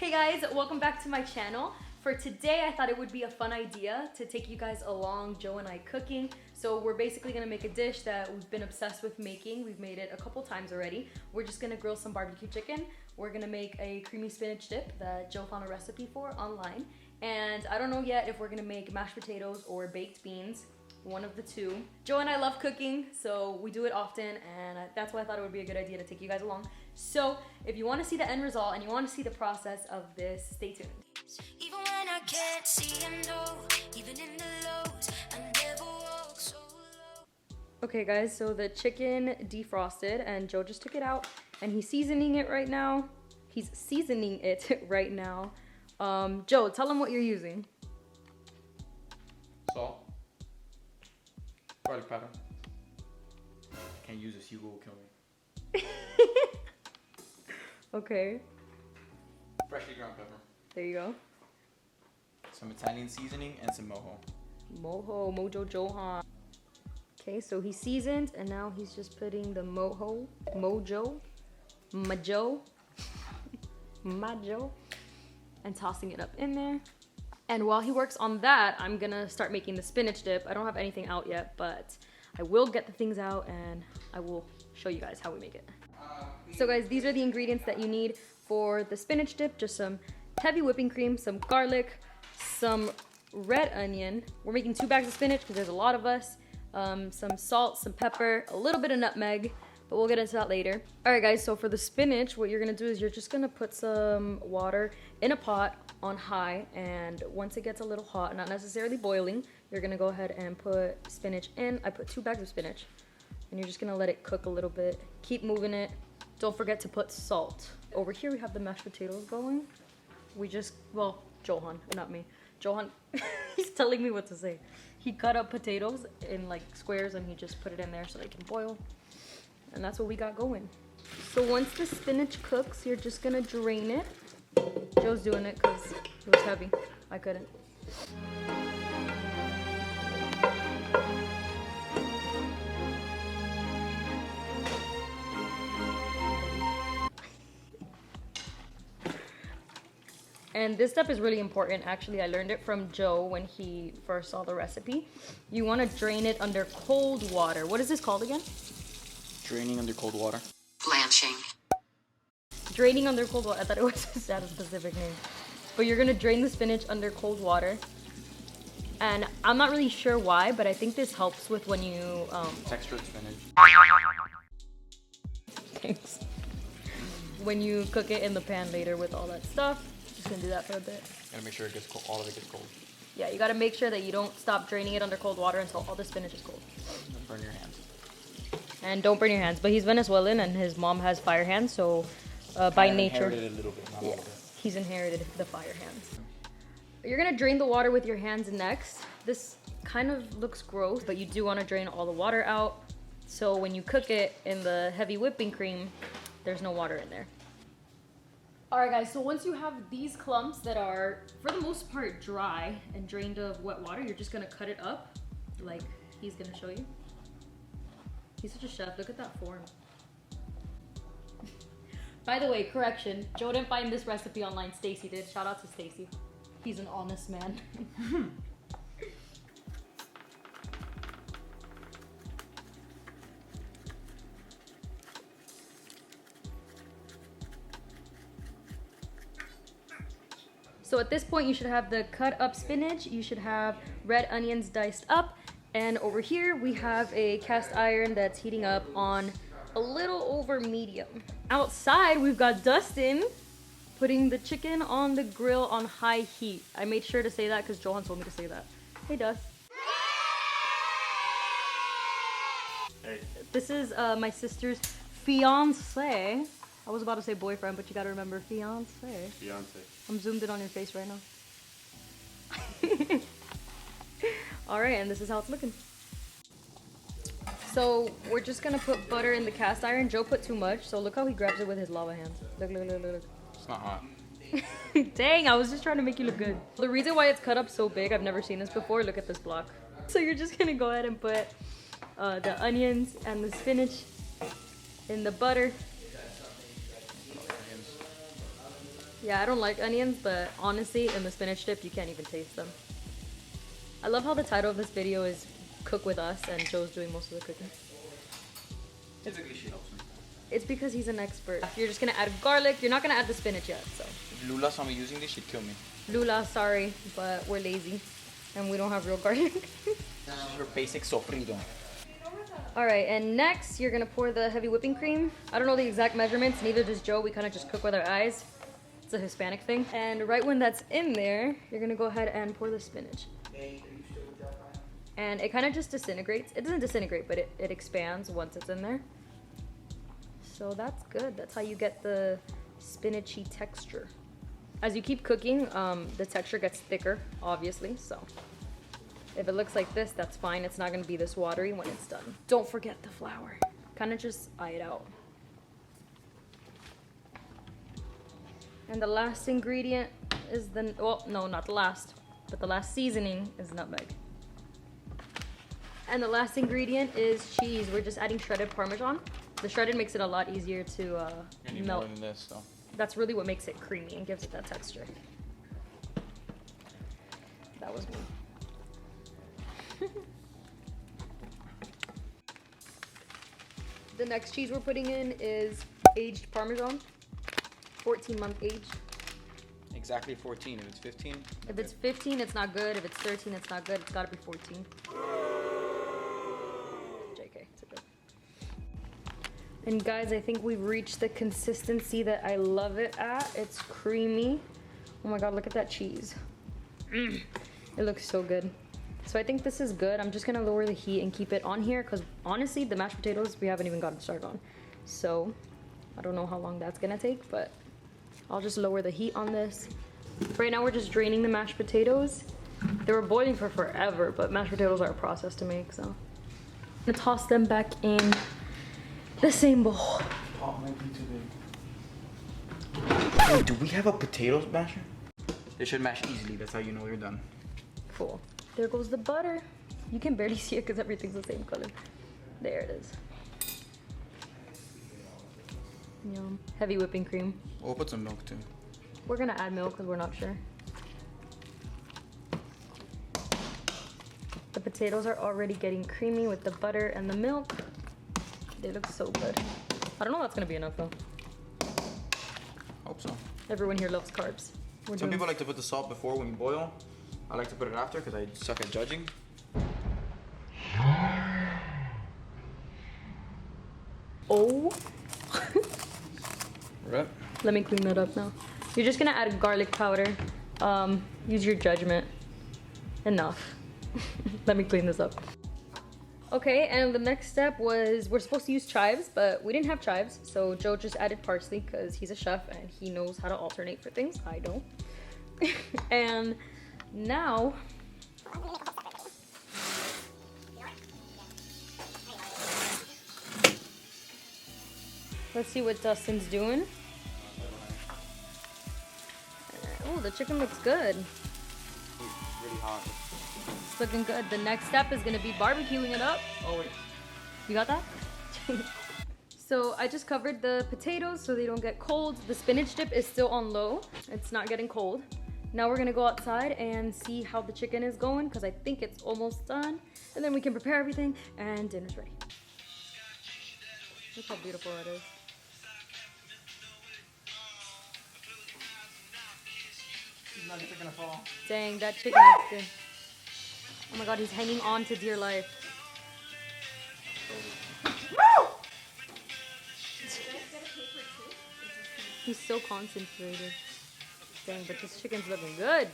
Hey guys, welcome back to my channel. For today, I thought it would be a fun idea to take you guys along Joe and I cooking. So we're basically gonna make a dish that we've been obsessed with making. We've made it a couple times already. We're just gonna grill some barbecue chicken. We're gonna make a creamy spinach dip that Joe found a recipe for online. And I don't know yet if we're gonna make mashed potatoes or baked beans. One of the two. Joe and I love cooking, so we do it often, and that's why I thought it would be a good idea to take you guys along. So if you want to see the end result and you want to see the process of this, stay tuned. Even when I can't see and know, even in the lows, I never walk so low. Okay guys, so the chicken defrosted and Joe just took it out and he's seasoning it right now. Joe, tell him what you're using. Salt. Garlic powder. I can't use this, Hugo will kill me. Okay. Freshly ground pepper. There you go. Some Italian seasoning and some mojo. Mojo JOOOOHAN. Okay, so he's seasoned and now he's just putting the mojo, and tossing it up in there. And while he works on that, I'm gonna start making the spinach dip. I don't have anything out yet, but I will get the things out and I will show you guys how we make it. So guys, these are the ingredients that you need for the spinach dip. Just some heavy whipping cream, some garlic, some red onion. We're making 2 bags of spinach because there's a lot of us. Some salt, some pepper, a little bit of nutmeg, but we'll get into that later. All right guys, so for the spinach, what you're gonna do is you're just gonna put some water in a pot on high, and once it gets a little hot, not necessarily boiling, you're gonna go ahead and put spinach in. I put 2 bags of spinach, and you're just gonna let it cook a little bit. Keep moving it. Don't forget to put salt. Over here we have the mashed potatoes going. Johan, not me. Johan, he's telling me what to say. He cut up potatoes in like squares and he just put it in there so they can boil. And that's what we got going. So once the spinach cooks, you're just gonna drain it. Joe's doing it because it was heavy. I couldn't. And this step is really important. Actually, I learned it from Joe when he first saw the recipe. You want to drain it under cold water. What is this called again? Draining under cold water. Blanching. Draining under cold water. I thought it was a specific name. But you're gonna drain the spinach under cold water. And I'm not really sure why, but I think this helps with when you Textured spinach. Thanks. When you cook it in the pan later with all that stuff. Just gonna do that for a bit. Gotta make sure it gets cold, all of it gets cold. Yeah, you gotta make sure that you don't stop draining it under cold water until all the spinach is cold. Don't burn your hands. And don't burn your hands. But he's Venezuelan and his mom has fire hands, so by nature, Inherited a little bit, not all of it. he's inherited the fire hands. You're gonna drain the water with your hands next. This kind of looks gross, but you do want to drain all the water out. So when you cook it in the heavy whipping cream, there's no water in there. All right guys, so once you have these clumps that are, for the most part, dry and drained of wet water, you're just gonna cut it up like he's gonna show you. He's such a chef, look at that form. By the way, correction, Joe didn't find this recipe online, Stacy did. Shout out to Stacy. He's an honest man. So at this point, you should have the cut up spinach, you should have red onions diced up, and over here we have a cast iron that's heating up on a little over medium. Outside, we've got Dustin putting the chicken on the grill on high heat. I made sure to say that because Johan told me to say that. Hey, Dust. Hey. This is my sister's fiance. I was about to say boyfriend, but you gotta remember fiance. Fiance. I'm zoomed in on your face right now. All right, and this is how it's looking. So we're just gonna put butter in the cast iron. Joe put too much, so look how he grabs it with his lava hands. Look. It's not hot. Dang, I was just trying to make you look good. The reason why it's cut up so big, I've never seen this before. Look at this block. So you're just gonna go ahead and put the onions and the spinach in the butter. Yeah, I don't like onions, but honestly, in the spinach dip, you can't even taste them. I love how the title of this video is Cook With Us, and Joe's doing most of the cooking. Typically she helps me. It's because he's an expert. You're just gonna add garlic. You're not gonna add the spinach yet, so. If Lula saw me using this, she'd kill me. Lula, sorry, but we're lazy, and we don't have real garlic. This is her basic sofrito. All right, and next you're gonna pour the heavy whipping cream. I don't know the exact measurements, neither does Joe. We kind of just cook with our eyes. It's a Hispanic thing. And right when that's in there, you're gonna go ahead and pour the spinach. And it kind of just disintegrates. It doesn't disintegrate, but it expands once it's in there. So that's good. That's how you get the spinachy texture. As you keep cooking, the texture gets thicker, obviously, so. If it looks like this, that's fine. It's not gonna be this watery when it's done. Don't forget the flour. Kind of just eye it out. And the last ingredient is the, well, no, not the last, but the last seasoning is nutmeg. And the last ingredient is cheese. We're just adding shredded Parmesan. The shredded makes it a lot easier to melt. More than this, so. That's really what makes it creamy and gives it that texture. That was me. The next cheese we're putting in is aged Parmesan, 14-month age. Exactly 14. If it's 15. If it's 15, it's not good. If it's 13, it's not good. It's gotta be 14. JK, it's a good. And guys, I think we've reached the consistency that I love it at. It's creamy. Oh my God, look at that cheese. It looks so good. So I think this is good. I'm just gonna lower the heat and keep it on here because honestly, the mashed potatoes, we haven't even gotten started on. So I don't know how long that's gonna take, but I'll just lower the heat on this. Right now we're just draining the mashed potatoes. They were boiling for forever, but mashed potatoes are a process to make, so. I'm gonna toss them back in the same bowl. Pot might be too big. Hey, do we have a potato masher? They should mash easily. That's how you know they're done. Cool. There goes the butter. You can barely see it because everything's the same color. There it is. Yum. Heavy whipping cream. We'll put some milk too. We're gonna add milk because we're not sure. The potatoes are already getting creamy with the butter and the milk. They look so good. I don't know if that's gonna be enough though. Hope so. Everyone here loves carbs. Some people like to put the salt before when you boil. I like to put it after because I suck at judging. Oh. Right. Let me clean that up now. You're just gonna add garlic powder. Use your judgment. Enough. Let me clean this up. Okay, and the next step was we're supposed to use chives, but we didn't have chives, so Joe just added parsley because he's a chef and he knows how to alternate for things. I don't. And now let's see what Dustin's doing. Oh, the chicken looks good. It's really hot. It's looking good. The next step is gonna be barbecuing it up. Oh wait. You got that? So I just covered the potatoes so they don't get cold. The spinach dip is still on low. It's not getting cold. Now we're gonna go outside and see how the chicken is going because I think it's almost done. And then we can prepare everything and dinner's ready. Look how beautiful it is. These nuggets are gonna fall. Dang, that chicken looks good. Oh my God, he's hanging on to dear life. He's so concentrated. Dang, but this chicken's looking good.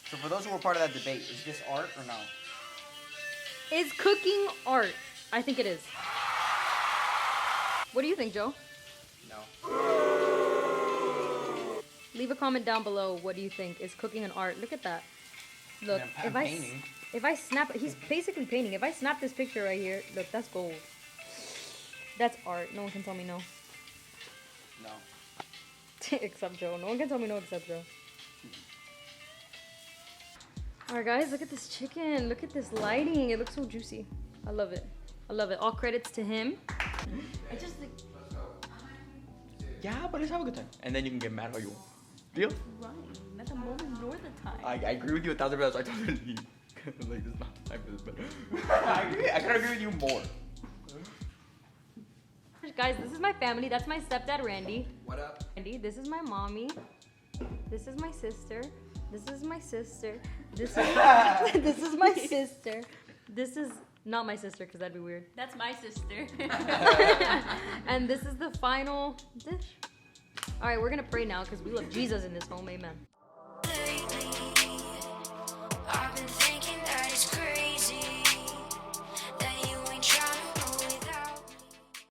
So for those who were part of that debate, is this art or no? Is cooking art? I think it is. What do you think, Joe? No. Leave a comment down below. What do you think? Is cooking an art? Look at that. Look, I'm painting. if I snap, he's basically painting. If I snap this picture right here, look, that's gold. That's art. No one can tell me no. No. Except Joe. No one can tell me no except Joe. Alright guys, look at this chicken. Look at this lighting. It looks so juicy. I love it. I love it. All credits to him. I just think yeah, but let's have a good time. And then you can get mad all you want. Deal? Right. Not the moment nor the time. I agree with you 1,000%. So I told her to leave. Like, this is not the time for this, but I can't agree with you more. Guys, this is my family. That's my stepdad, Randy. What up? Randy, this is my mommy. This is my sister. This is my sister. This is, this is my sister. This is not my sister because that'd be weird. That's my sister. And this is the final dish. All right, we're gonna pray now because we love Jesus in this home. Amen.